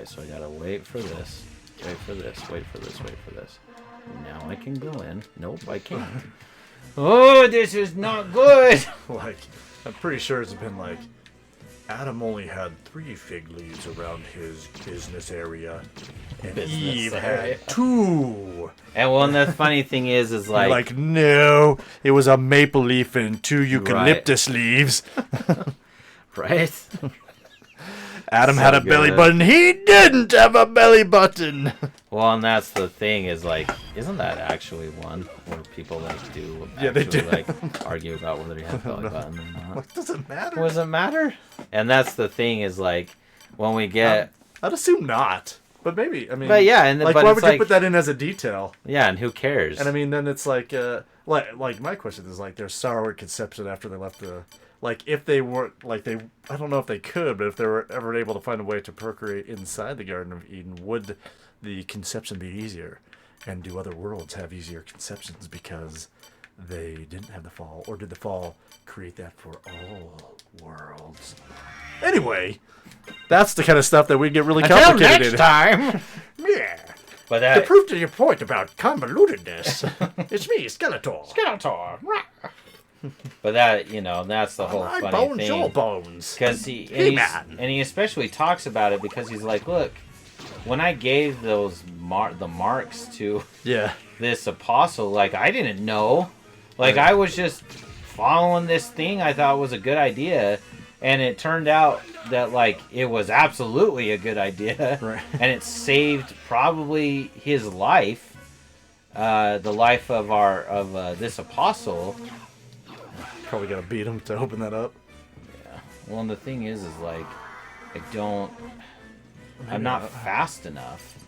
Okay, so I gotta wait for this. Wait for this. Wait for this. Wait for this. Now I can go in. Nope, I can't. Oh, this is not good. Like, I'm pretty sure it's been like, Adam only had 3 fig leaves around his business area, and Eve had 2. And well, and the funny thing is like no, it was a maple leaf and 2 eucalyptus leaves. Right? Adam So had a good. belly button. He didn't have a belly button. Well, and that's the thing is like, isn't that actually one where people like do they do. like argue about whether he has a belly button or not? What does it matter? Does it matter? And that's the thing is like, when we get, I'd assume not, but maybe. I mean, but yeah, and like but why it's would you like, put that in as a detail? yeah, and who cares? And I mean, then it's like my question is like, there's sour conception after they left the. Like, if they weren't, like, I don't know if they could, but if they were ever able to find a way to procreate inside the Garden of Eden, would the conception be easier? And do other worlds have easier conceptions because they didn't have the fall? Or did the fall create that for all worlds? Anyway, that's the kind of stuff that we get really Until complicated. next time. Yeah. But To prove to your point about convolutedness, it's me, Skeletor. But that, you know, that's the whole My funny bones, thing. your bones. Because He-Man. and he especially talks about it because he's like, look, when I gave those the marks to Yeah. this apostle, like, I didn't know. Like, I was just following this thing I thought was a good idea, and it turned out that, like, it was absolutely a good idea. Right. And it saved probably his life, the life of this apostle. Probably gotta beat him to open that up. Yeah. Well, and the thing is like, I'm not fast enough.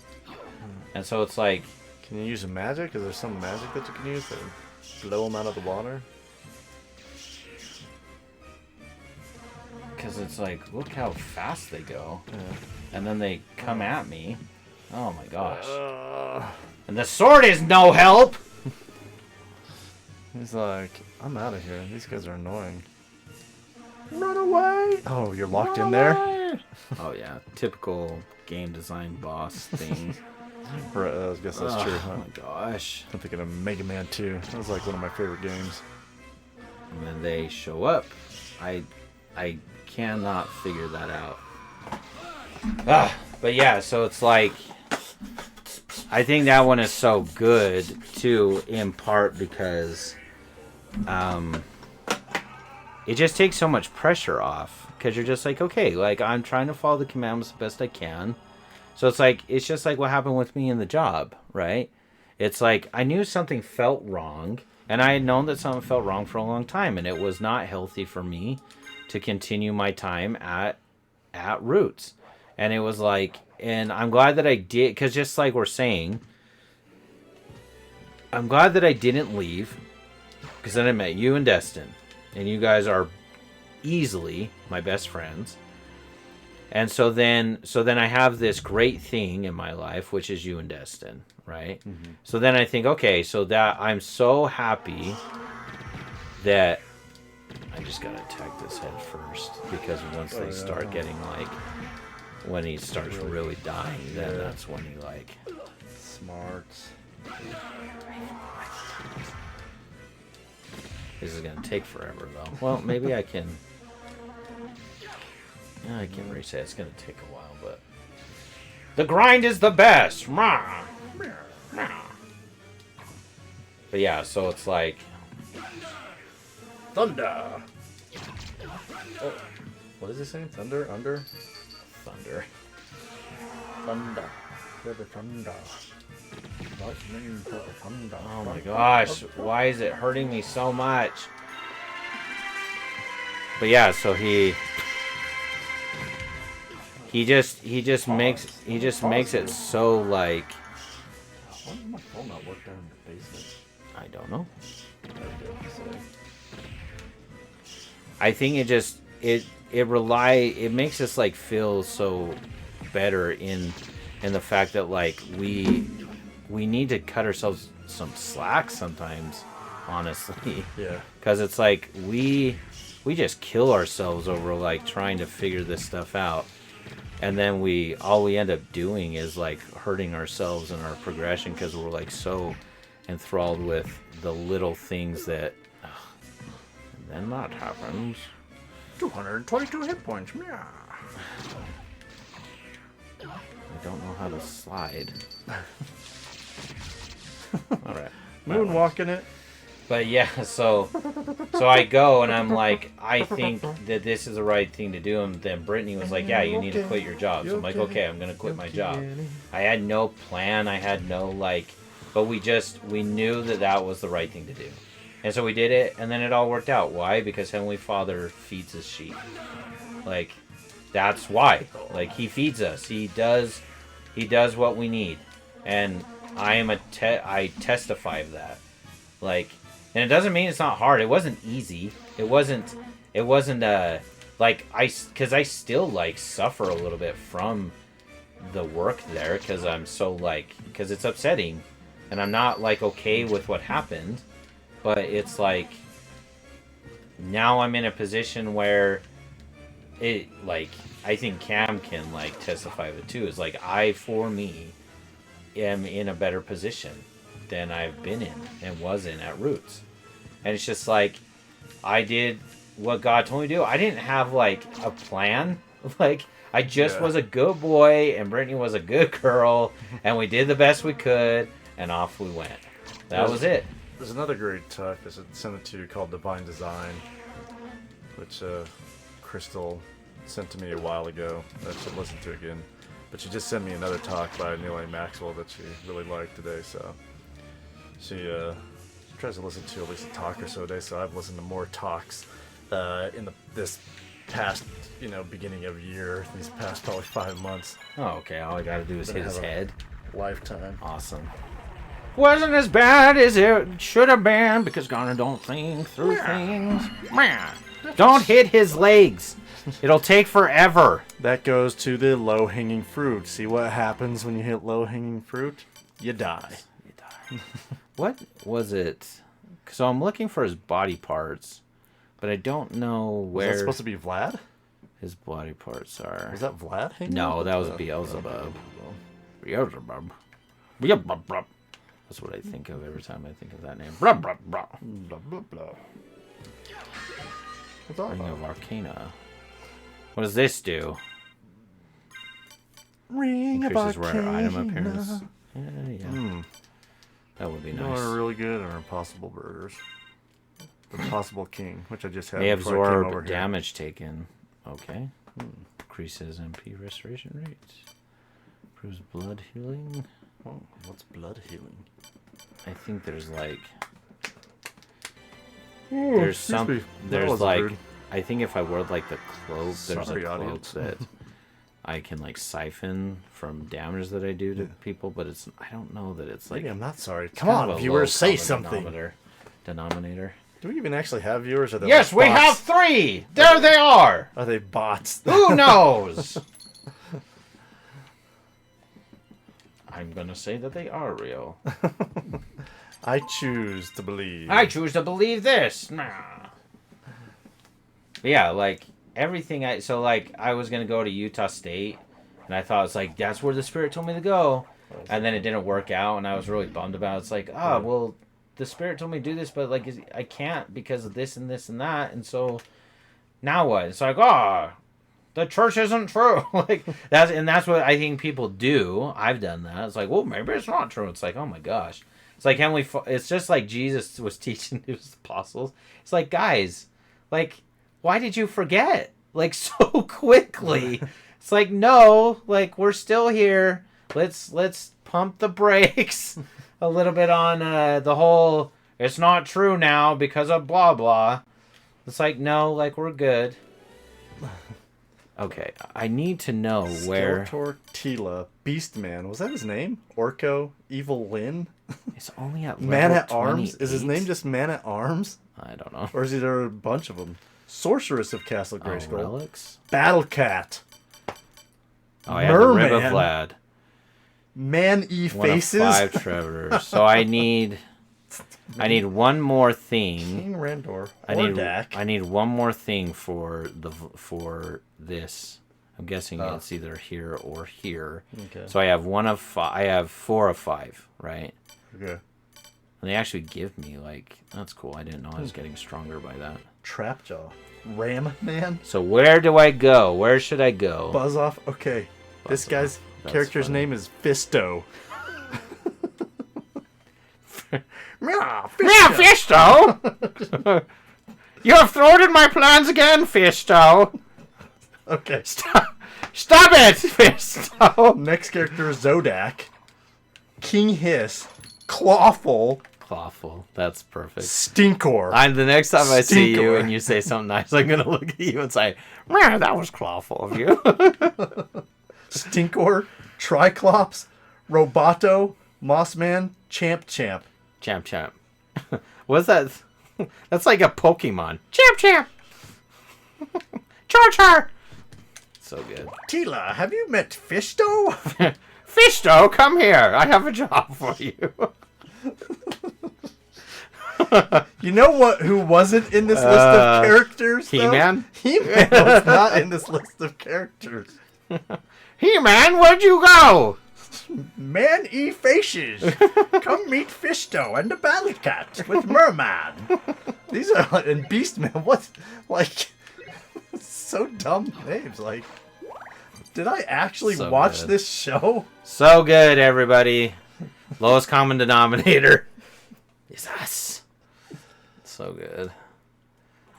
And so it's like... Can you use some magic? Is there some magic that you can use to blow him out of the water? Because it's like, look how fast they go. Yeah. And then they come at me. Oh my gosh. And the sword is no help! He's like, I'm out of here. These guys are annoying. Run away! Oh, you're locked in there? Oh yeah, typical game design boss thing. Right, I guess that's true. Oh Huh? my gosh. I'm thinking of Mega Man 2. That was like one of my favorite games. And then they show up. I cannot figure that out. But yeah, so it's like, I think that one is so good too, in part because it just takes so much pressure off, because you're just like, okay, like, I'm trying to follow the commandments the best I can. So it's like, it's just like what happened with me in the job, right? It's like, I knew something felt wrong, and I had known that something felt wrong for a long time, and it was not healthy for me to continue my time at Roots. And it was like, and I'm glad that I did, because just like we're saying, I'm glad that I didn't leave, because then I met you and Destin, and you guys are easily my best friends. And so then I have this great thing in my life, which is you and Destin, right? Mm-hmm. So then I think, okay, so that I'm so happy that I just gotta attack this head first, because once they start getting like, when he starts really dying, then that's when he like Smarts. This is gonna take forever though. Well, maybe I can. I can't really say it's gonna take a while, but the grind is the best. But yeah, so it's like Thunder. Oh, what is he saying? Thunder, under, thunder. thunder, river thunder. Lightning, river thunder. Oh my gosh, why is it hurting me so much? But yeah, so he just makes it so like, Why does my phone not work down in the basement? I don't know. I think it just it makes us like feel so better in the fact that like we need to cut ourselves some slack sometimes, honestly. Yeah. Because it's like we just kill ourselves over like trying to figure this stuff out. And then all we end up doing is like hurting ourselves in our progression because we're like so enthralled with the little things that. And then that happens. 222 hit points. Yeah. I don't know how to slide. All right. Moonwalking it. But yeah, so I go and I'm like, I think that this is the right thing to do. And then Brittany was like, yeah, you need to quit your job. So I'm like, okay, I'm going to quit my job. I had no plan. I had no but we knew that was the right thing to do. And so we did it, and then it all worked out. Why? Because Heavenly Father feeds his sheep. Like, that's why. Like, he feeds us. He does what we need. And I testify of that. Like, and it doesn't mean it's not hard. It wasn't easy. It wasn't because I still like suffer a little bit from the work there because I'm so because it's upsetting and I'm not like okay with what happened, but it's like now I'm in a position where it I think Cam can testify of it too. Is for me am in a better position than I've been in and was in at Roots. And it's just I did what God told me to do. I didn't have a plan. I just was a good boy and Brittany was a good girl and we did the best we could and off we went. That was it. There's another great talk I sent it to you called Divine Design, which Crystal sent to me a while ago. I should listen to again. But she just sent me another talk by Neil A. Maxwell that she really liked today, so she tries to listen to at least a talk or so a day, so I've listened to more talks in this past, beginning of year, these past probably 5 months. Oh, okay. All I gotta do is hit his head. Lifetime. Awesome. Wasn't as bad as it should have been because Garner don't think through things. Don't hit his legs. It'll take forever. That goes to the low-hanging fruit. See what happens when you hit low-hanging fruit? You die. What was it? So I'm looking for his body parts, but I don't know where. Was that supposed to be Vlad? His body parts are. Was that Vlad hanging No, out? that was Beelzebub. Beelzebub. Beelzebub. That's what I think of every time I think of that name. Blah, blah, blah. Blah, blah, blah. Ring of Arcana. What does this do? Ring of Increases rare Arcana. item appearance. Yeah. That would be nice. What are really good are Impossible Burgers. The Impossible King, which I just had. They before I came over absorb here. damage taken. Okay. Increases MP restoration rates. Improves blood healing. Oh, what's blood healing? I think there's Oh, there's some me. there's That wasn't rude. I think if I wore the cloak, there's Sorry, a cloak audience. that I can siphon from damage that I do to people, but I don't know that it's Maybe I'm not sorry. it's Come kind of on, a viewers, low say common something. Denominator. Do we even actually have viewers? Or are they Yes, we bots? have 3. There they are. Are they bots? Who knows? I'm gonna say that they are real. I choose to believe. I choose to believe this. Nah. But yeah, everything I was gonna go to Utah State, and I thought it's that's where the Spirit told me to go, and then it didn't work out, and I was really bummed about it. It's well, the Spirit told me to do this, but I can't because of this and this and that, and so now what? It's the church isn't true. That's what I think people do. I've done that. It's well, maybe it's not true. It's oh my gosh. It's it's just Jesus was teaching his apostles. It's guys, why did you forget? So quickly. It's no, we're still here. Let's pump the brakes a little bit on the whole it's not true now because of blah blah. It's no, we're good. Okay, I need to know where. Skeletor Beastman. Was that his name? Orko? Evil Lyn? It's only at Man level at Arms? 28. Is his name just Man at Arms? I don't know. Or is there a bunch of them? Sorceress of Castle Grayskull. Relics? Battle Cat. Oh, I have the Rib of Merman. Vlad. Man-E One Faces. of 5 Trevorers. So I need one more thing. King Randor. I Hordak. need one more thing for this. I'm guessing it's either here or here. Okay. So I have 1 of 5. I have 4 of 5, right? Okay. And they actually give me, like, that's cool. I didn't know I was getting stronger by that. Trapjaw. Ram Man? So where do I go? Where should I go? Buzz off? Okay. This guy's character's name is Fisto. Meow, Fisto! You have thwarted my plans again, Fisto! Okay. Stop it, Fisto! Next character is Zodak. King Hiss. Clawful. Clawful. That's perfect. Stinkor. The next time I see you Stinkor. and you say something nice, I'm going to look at you and say, man, that was clawful of you. Stinkor. Triclops. Roboto. Mossman. Champ. Champ. What's that? That's like a Pokemon. Champ. Char. So good. Tila, have you met Fisto? Fisto, come here. I have a job for you. You know what? Who wasn't in this list of characters? He-Man? He-Man was not in this list of characters. He-Man, where'd you go? Man E faces. Come meet Fisto and the Battle Cat with Merman. These are and Beastman. What? Like, so dumb names. Like, did I actually watch this show? So good, everybody. Lowest common denominator is us. So good.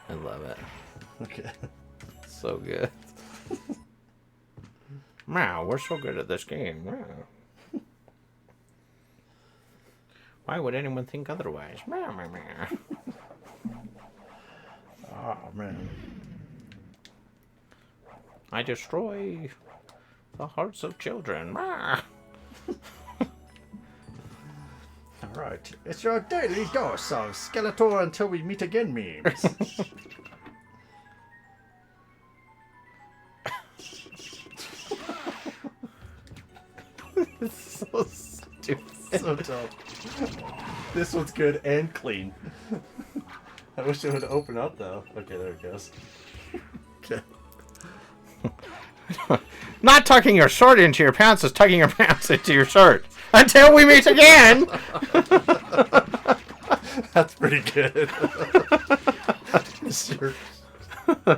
I love it. Okay. So good. Wow, we're so good at this game. Wow. Why would anyone think otherwise? Oh, man. I destroy the hearts of children. All right. It's your daily dose of Skeletor until we meet again memes. It's so stupid. So dumb. This one's good and clean. I wish it would open up though. Okay, there it goes. Okay. Not tucking your shirt into your pants is tucking your pants into your shirt. Until we meet again! That's pretty good. Sure.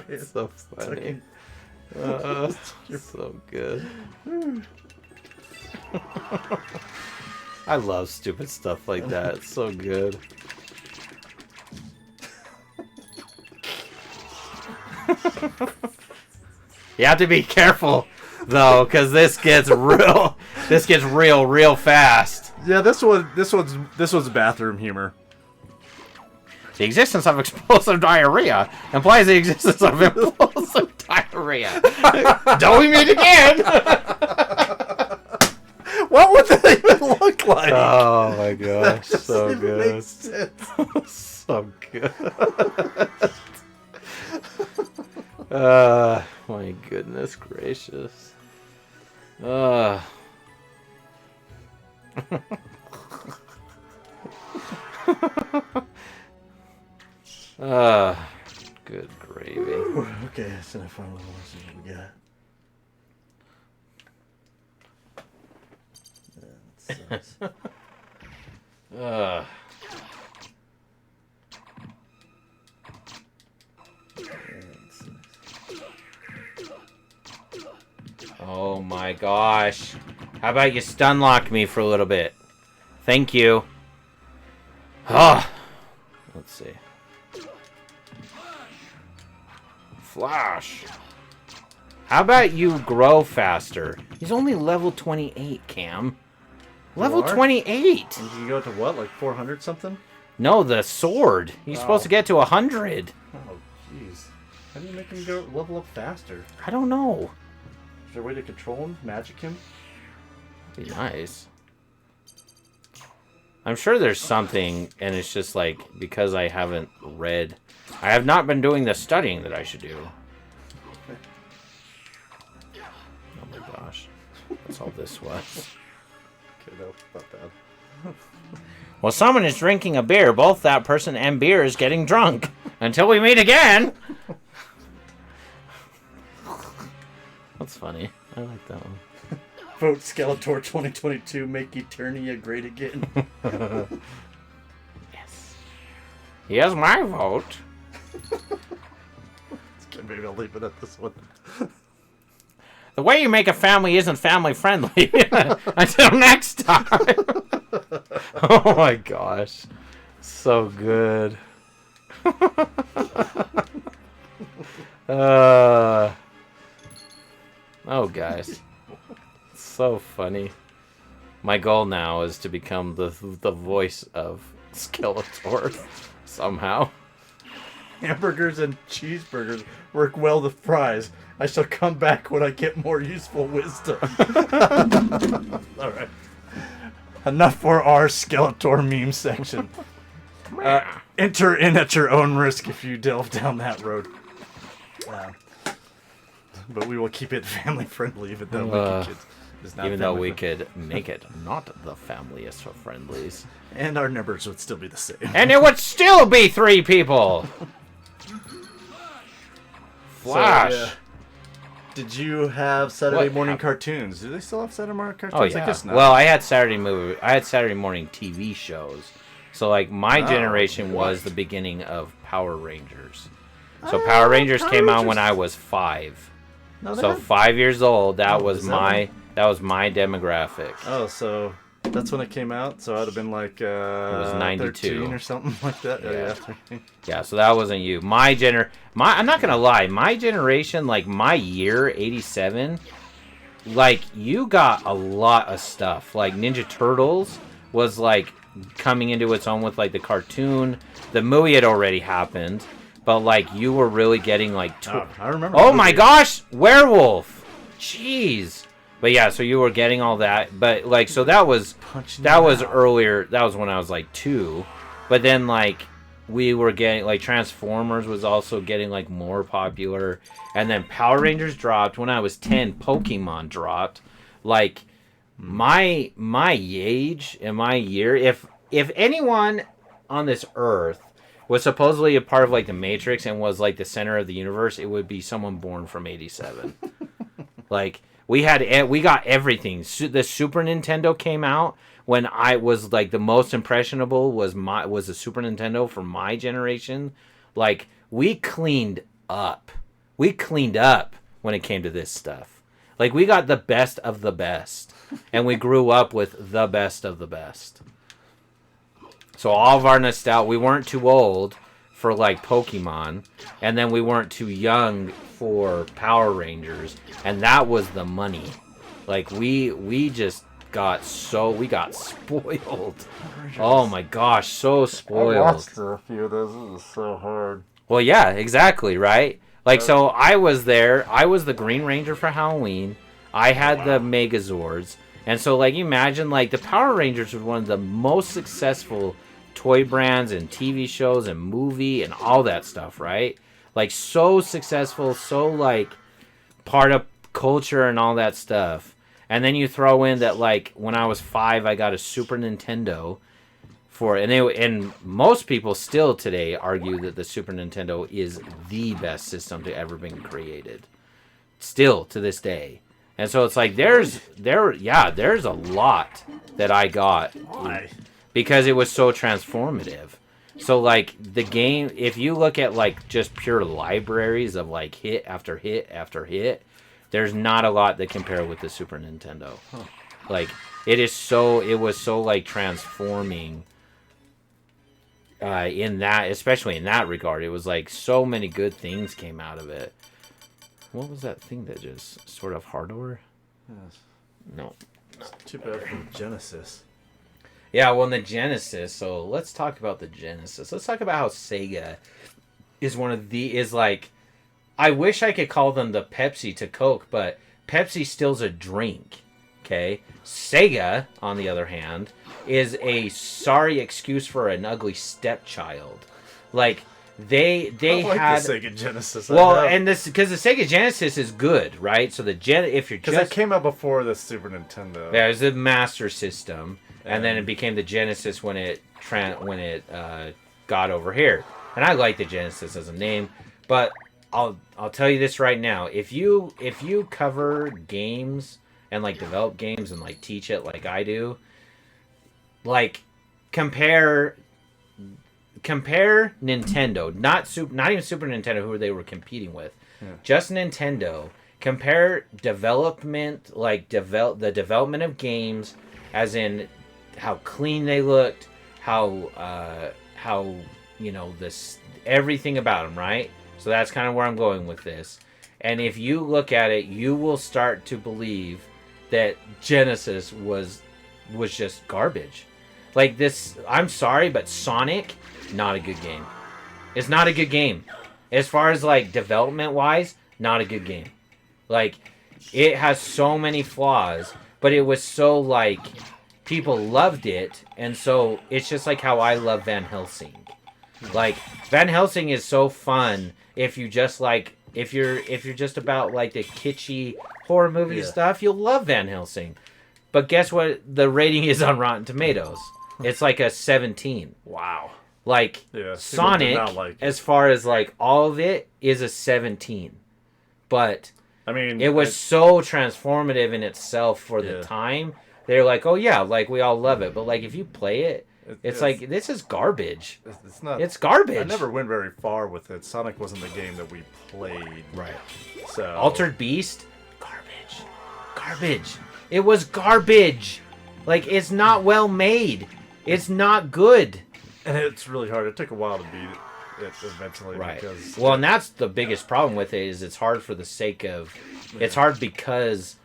It's so funny. You're so good. I love stupid stuff like that. It's so good. You have to be careful though, because this gets real real fast. Yeah, this was bathroom humor. The existence of explosive diarrhea implies the existence of impulsive diarrhea. Don't we meet again? What would that even look like? Oh my gosh, so Even good. makes sense. So good. My goodness gracious. Good gravy. Okay, so I finally want to see what we got. Oh my gosh. How about you stun lock me for a little bit? Thank you. Let's see. Flash. How about you grow faster? He's only level 28, Cam. Level 28. And you go to what, like 400 something? No, the sword. He's supposed to get to 100. Oh, jeez. How do you make him go level up faster? I don't know. Is there a way to control him? Magic him? Be nice. I'm sure there's something, and it's just like, because I haven't read. I have not been doing the studying that I should do. Oh my gosh. That's all this was. Okay, no, not bad. Well, someone is drinking a beer. Both that person and beer is getting drunk. Until we meet again. That's funny. I like that one. Vote Skeletor 2022, make Eternia great again. Yes. Here's my vote. Okay, maybe I'll leave it at this one. The way you make a family isn't family friendly. Until next time. Oh my gosh. So good. Oh, guys. So funny. My goal now is to become the voice of Skeletor somehow. Hamburgers and cheeseburgers work well with fries. I shall come back when I get more useful wisdom. Alright. Enough for our Skeletor meme section. Enter in at your own risk if you delve down that road. But we will keep it family friendly, even though Wicked Kids is not Even though we friendly. could make it not the familiest of friendlies. And our numbers would still be the same. And it would still be 3 people! Flash! So, yeah. Did you have Saturday What morning happened? cartoons? Do they still have Saturday morning cartoons? Oh I yeah. guess not. Well, I had Saturday morning TV shows. So like my generation was the beginning of Power Rangers. So Power Rangers came out when I was 5. No, So that- 5 years old. That was is that my demographic. Oh, so that's when it came out. So I'd have been like was 92. 13 or something like that. Yeah. Yeah. Yeah, so that wasn't you. I'm not gonna lie, my generation, like my year, 87, like you got a lot of stuff. Like Ninja Turtles was like coming into its own with like the cartoon. The movie had already happened, but like you were really getting like I remember. oh the my movie. gosh, Werewolf. Jeez. But yeah, so you were getting all that, but like so that was Punching that it was out. earlier. That was when I was like 2. But then like we were getting like Transformers was also getting like more popular, and then Power Rangers dropped when I was 10. Pokemon dropped. Like my age and my year, if anyone on this earth was supposedly a part of like the Matrix and was like the center of the universe, it would be someone born from 87. Like we got everything. The Super Nintendo came out when I was like the most impressionable was the Super Nintendo for my generation. Like we cleaned up. We cleaned up when it came to this stuff. Like we got the best of the best, and we grew up with the best of the best. So all of our nostalgia, we weren't too old for like Pokemon, and then we weren't too young for Power Rangers, and that was the money. Like we just got spoiled. Oh my gosh, so I spoiled. watched a few of those. This is so hard. Well, yeah, exactly, right? Like, so I was there. I was the Green Ranger for Halloween. I had the Megazords. And so, like, imagine, like, the Power Rangers were one of the most successful toy brands and TV shows and movie and all that stuff, right? Like, so successful, so, like, part of culture and all that stuff. And then you throw in that, like, when I was 5, I got a Super Nintendo. And most people still today argue that the Super Nintendo is the best system to ever been created, still to this day. And so it's like there's a lot that I got because it was so transformative. So like the game, if you look at like just pure libraries of like hit after hit after hit, there's not a lot that compare with the Super Nintendo. Like it was so like transforming. In that, especially in that regard, it was like so many good things came out of it. What was that thing that just sort of hardware? Yes. No. Too bad for Genesis. Yeah, well, in the Genesis. So let's talk about the Genesis. Let's talk about how Sega is like. I wish I could call them the Pepsi to Coke, but Pepsi still's a drink. Okay, Sega, on the other hand, is a sorry excuse for an ugly stepchild. Like they I like had the Sega Genesis. and this because the Sega Genesis is good, right? So if you're because just that came out before the Super Nintendo. yeah, it was the Master System, and then it became the Genesis when it got over here. And I like the Genesis as a name, but I'll tell you this right now. If you cover games and like develop games and like teach it like I do, like compare Nintendo, not even Super Nintendo, who they were competing with, just Nintendo. Compare development, like the development of games, as in how clean they looked, how this everything about them, right? So that's kind of where I'm going with this. And if you look at it, you will start to believe that Genesis was just garbage. Like this, I'm sorry, but Sonic, not a good game. It's not a good game. As far as like development wise, not a good game. Like, it has so many flaws, but it was so like people loved it, and so it's just like how I love Van Helsing. Like Van Helsing is so fun if you just like if you're just about like the kitschy horror movie stuff, you'll love Van Helsing. But guess what the rating is on Rotten Tomatoes? It's like a 17. Wow. Like Sonic, as far as like all of it, is a 17. But I mean, it was so transformative in itself for the time. They're like, oh yeah, like we all love it. But like if you play it, it's like, this is garbage. It's not. It's garbage. I never went very far with it. Sonic wasn't the game that we played. Right. So Altered Beast, garbage. It was garbage. Like, it's not well made. It's not good. And it's really hard. It took a while to beat it eventually. Right. Because, well, and that's the biggest problem with it, is it's hard for the sake of... It's hard because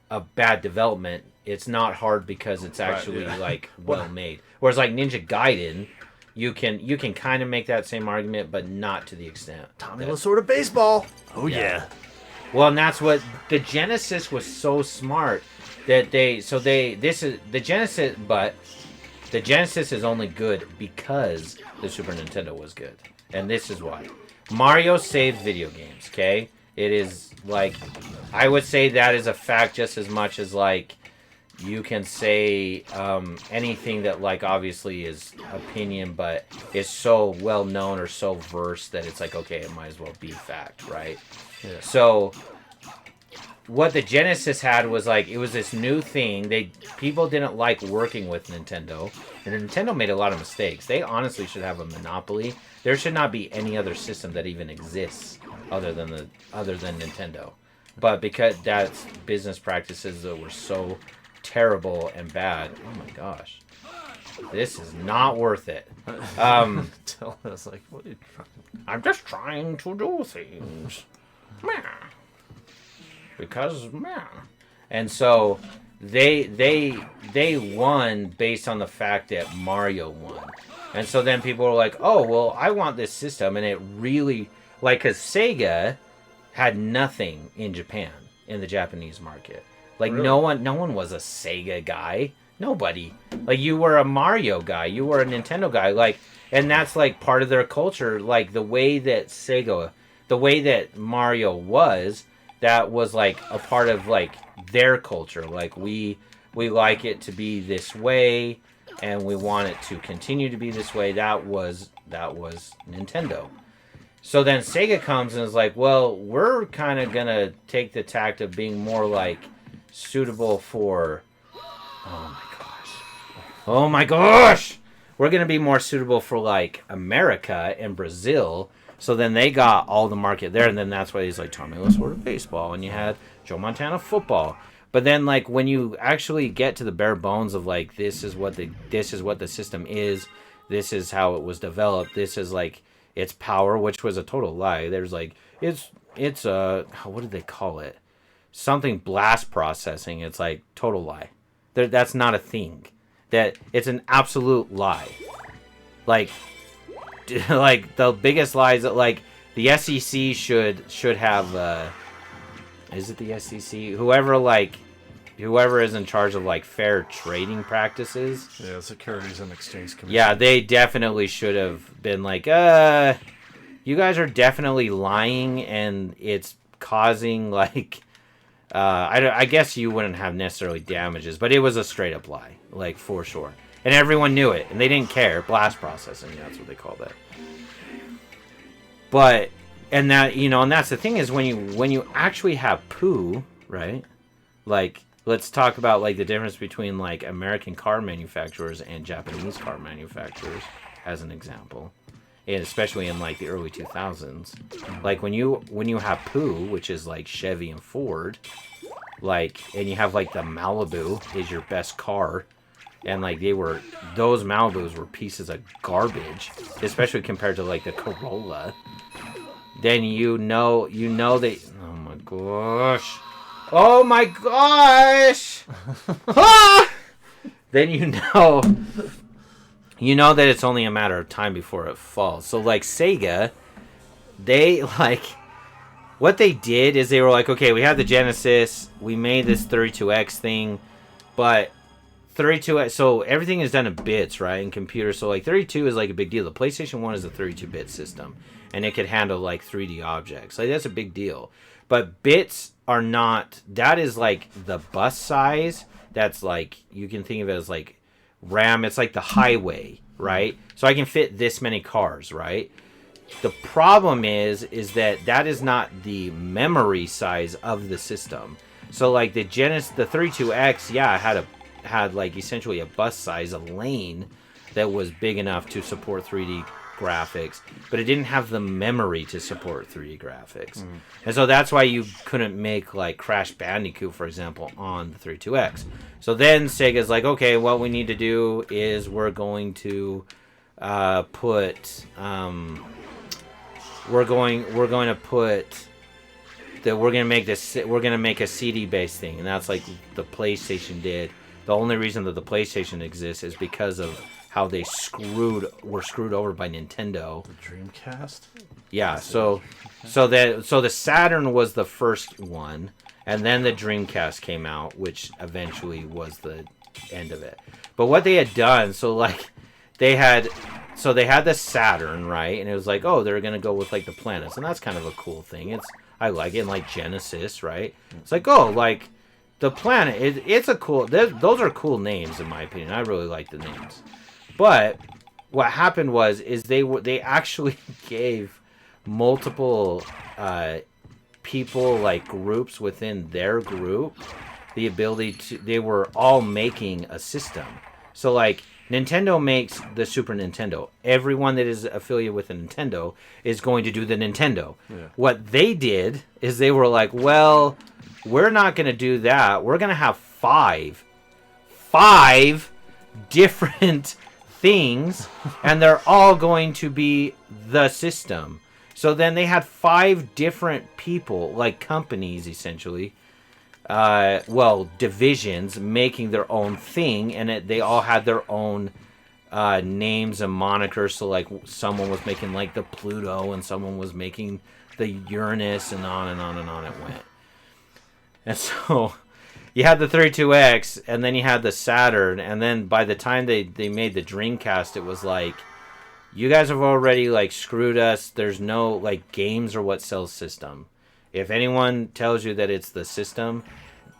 of bad development. It's not hard because it's actually, like, well made. Whereas, like, Ninja Gaiden, you can kind of make that same argument, but not to the extent. Tommy Lasorda baseball. Oh, yeah. Well, and that's what... The Genesis was so smart that the Genesis is only good because the Super Nintendo was good. And this is why. Mario saved video games, okay? It is, like... I would say that is a fact just as much as, like... You can say anything that, like, obviously is opinion, but is so well known or so versed that it's like, okay, it might as well be fact, right? Yeah. So, what the Genesis had was, like, it was this new thing. People didn't like working with Nintendo, and Nintendo made a lot of mistakes. They honestly should have a monopoly. There should not be any other system that even exists other than Nintendo. But because that's business practices that were so terrible and bad. Oh my gosh, this is not worth it. Tell us, like, what are you trying? I'm just trying to do things, because and so they won based on the fact that Mario won, and so then people were like, oh well, I want this system, and it really, like, because Sega had nothing in Japan, in the Japanese market. Like, really? no one was a Sega guy. Nobody. Like, you were a Mario guy. You were a Nintendo guy. Like, and that's, like, part of their culture. Like, the way that Mario was, that was, like, a part of, like, their culture. Like, we like it to be this way, and we want it to continue to be this way. That was Nintendo. So then Sega comes and is like, well, we're kind of going to take the tact of being more, like, suitable for... Oh my gosh! We're going to be more suitable for, like, America and Brazil. So then they got all the market there, and then that's why he's like, Tommy Lasorda baseball, and you had Joe Montana football. But then, like, when you actually get to the bare bones of, like, this is what the system is, this is how it was developed, this is, like, its power, which was a total lie. There's, like, it's what did they call it? Something blast processing. It's like total lie. That's not a thing. That it's an absolute lie. Like the biggest lies that, like, the SEC should have. Is it the SEC? Whoever is in charge of, like, fair trading practices. Yeah, Securities and Exchange Commission. Yeah, they definitely should have been like, you guys are definitely lying, and it's causing, like. I guess you wouldn't have necessarily damages, but it was a straight up lie, like, for sure. And everyone knew it, and they didn't care. Blast processing, that's what they called it. But and that, and that's the thing is when you actually have poo, right? Like, let's talk about like the difference between like American car manufacturers and Japanese car manufacturers as an example, and especially in like the early 2000s. Like when you have poo, which is like Chevy and Ford, like, and you have like the Malibu is your best car, and like those Malibus were pieces of garbage, especially compared to like the Corolla. Then they, oh my gosh, ah! Then you know that it's only a matter of time before it falls. So like Sega, they like, what they did is they were like, okay, we have the Genesis, we made this 32X thing, but 32X, so everything is done in bits, right, in computers. So like 32 is like a big deal. The PlayStation 1 is a 32-bit system, and it could handle like 3D objects. Like that's a big deal. But bits are not, that is like the bus size. That's like, you can think of it as like RAM. It's like the highway, right? So I can fit this many cars, right? The problem is that is not the memory size of the system. So like the 32X, yeah, had like essentially a bus size, a lane that was big enough to support 3D graphics, but it didn't have the memory to support 3D graphics. And so that's why you couldn't make like Crash Bandicoot, for example, on the 32X. So then Sega's like, okay, what we need to do is we're going to put we're going to make a CD based thing, and that's like the PlayStation did. The only reason that the PlayStation exists is because of how they were screwed over by Nintendo. The Dreamcast? Yeah, so the Saturn was the first one, and then the Dreamcast came out, which eventually was the end of it. But what they had done, they had the Saturn, right? And it was like, oh, they're gonna go with like the planets, and that's kind of a cool thing. I like it, and like Genesis, right? It's like, oh, like the planet. It's a cool. Those are cool names in my opinion. I really like the names. But what happened is they actually gave multiple people, like groups within their group, the ability to. They were all making a system. So like Nintendo makes the Super Nintendo. Everyone that is affiliated with a Nintendo is going to do the Nintendo. Yeah. What they did is they were like, well, we're not going to do that. We're going to have five different things, and they're all going to be the system. So then they had 5 different people, like companies essentially, divisions, making their own thing, and they all had their own names and monikers. So like someone was making like the Pluto, and someone was making the Uranus, and on and on and on it went. And so you had the 32X, and then you had the Saturn, and then by the time they made the Dreamcast, it was like, you guys have already like screwed us. There's no like games or what sells system. If anyone tells you that it's the system,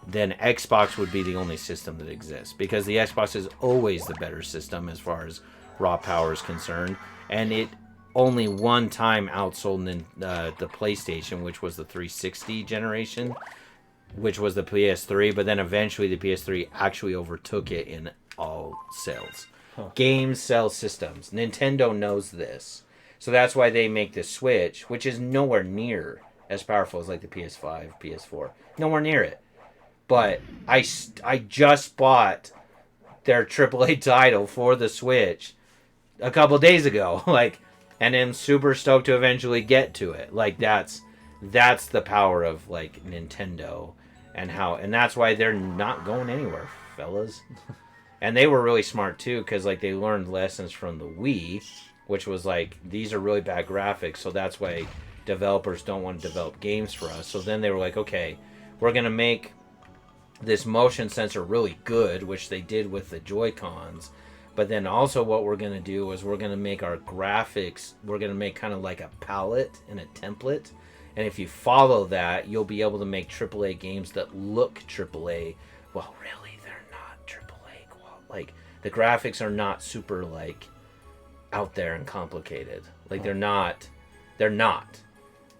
then Xbox would be the only system that exists, because the Xbox is always the better system as far as raw power is concerned, and it only one time outsold the PlayStation, which was the 360 generation, which was the PS3, but then eventually the PS3 actually overtook it in all sales. Games sell systems. Nintendo knows this. So that's why they make the Switch, which is nowhere near as powerful as like the PS5, PS4. Nowhere near it. But I just bought their AAA title for the Switch a couple days ago. And I'm super stoked to eventually get to it. Like that's the power of like Nintendo. And that's why they're not going anywhere, fellas. And they were really smart too, because like they learned lessons from the Wii, which was like, these are really bad graphics, so that's why developers don't want to develop games for us. So then they were like, okay, we're gonna make this motion sensor really good, which they did with the Joy-Cons. But then also what we're gonna do is we're gonna make our graphics, we're gonna make kind of like a palette and a template. And if you follow that, you'll be able to make AAA games that look AAA. Well, really, they're not AAA quality. Like, the graphics are not super, like, out there and complicated. Like, they're not.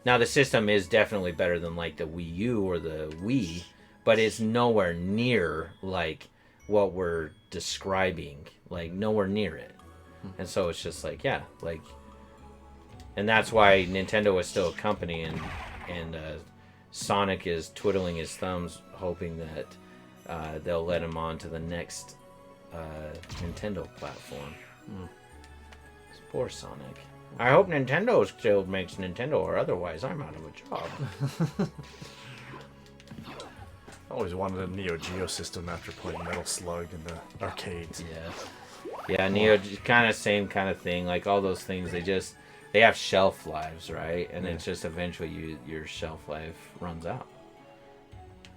Now the system is definitely better than like the Wii U or the Wii, but it's nowhere near like what we're describing. Like nowhere near it. And so it's just like, yeah, like, and that's why Nintendo is still a company, and Sonic is twiddling his thumbs, hoping that they'll let him on to the next Nintendo platform. Poor Sonic. I hope Nintendo still makes Nintendo, or otherwise I'm out of a job. I always wanted a Neo Geo system after playing Metal Slug in the arcades. Yeah, Neo, kind of same kind of thing. Like all those things, they have shelf lives, right? And it's just eventually your shelf life runs out.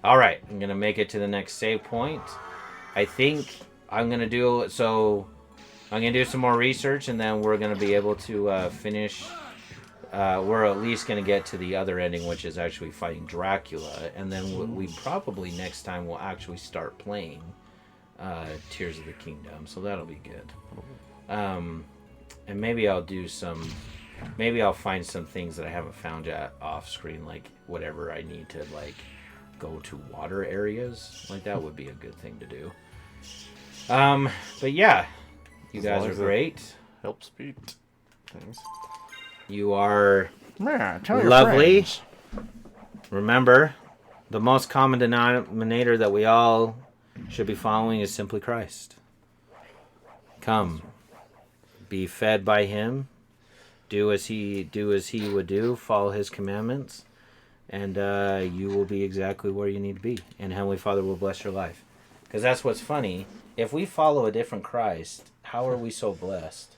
All right, I'm gonna make it to the next save point. I think I'm gonna do some more research, and then we're gonna be able to finish. We're at least gonna get to the other ending, which is actually fighting Dracula, and then we probably next time will actually start playing Tears of the Kingdom, so that'll be good. And maybe I'll find some things that I haven't found yet off screen, like whatever I need to like go to water areas, like that would be a good thing to do. But yeah, you guys are great. Helps beat things. You are Tell your lovely. friends. Remember, the most common denominator that we all should be following is simply Christ. Come, be fed by Him, do as He would do, follow His commandments, and you will be exactly where you need to be. And Heavenly Father will bless your life. Because that's what's funny. If we follow a different Christ, how are we so blessed?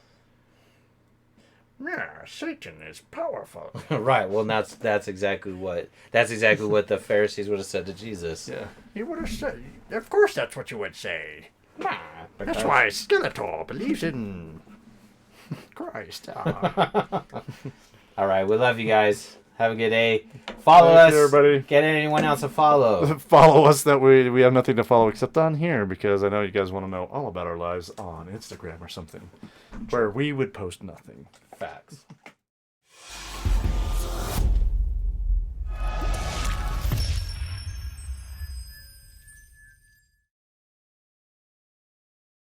Yeah, Satan is powerful. Right. Well, that's exactly what the Pharisees would have said to Jesus. Yeah, he would have said. Of course, that's what you would say. Nah, That's why Skeletor believes in Christ. Ah. All right. We love you guys. Have a good day. Follow us, everybody. Get anyone else to follow. Follow us. That we have nothing to follow except on here, because I know you guys want to know all about our lives on Instagram or something, where we would post nothing. Facts.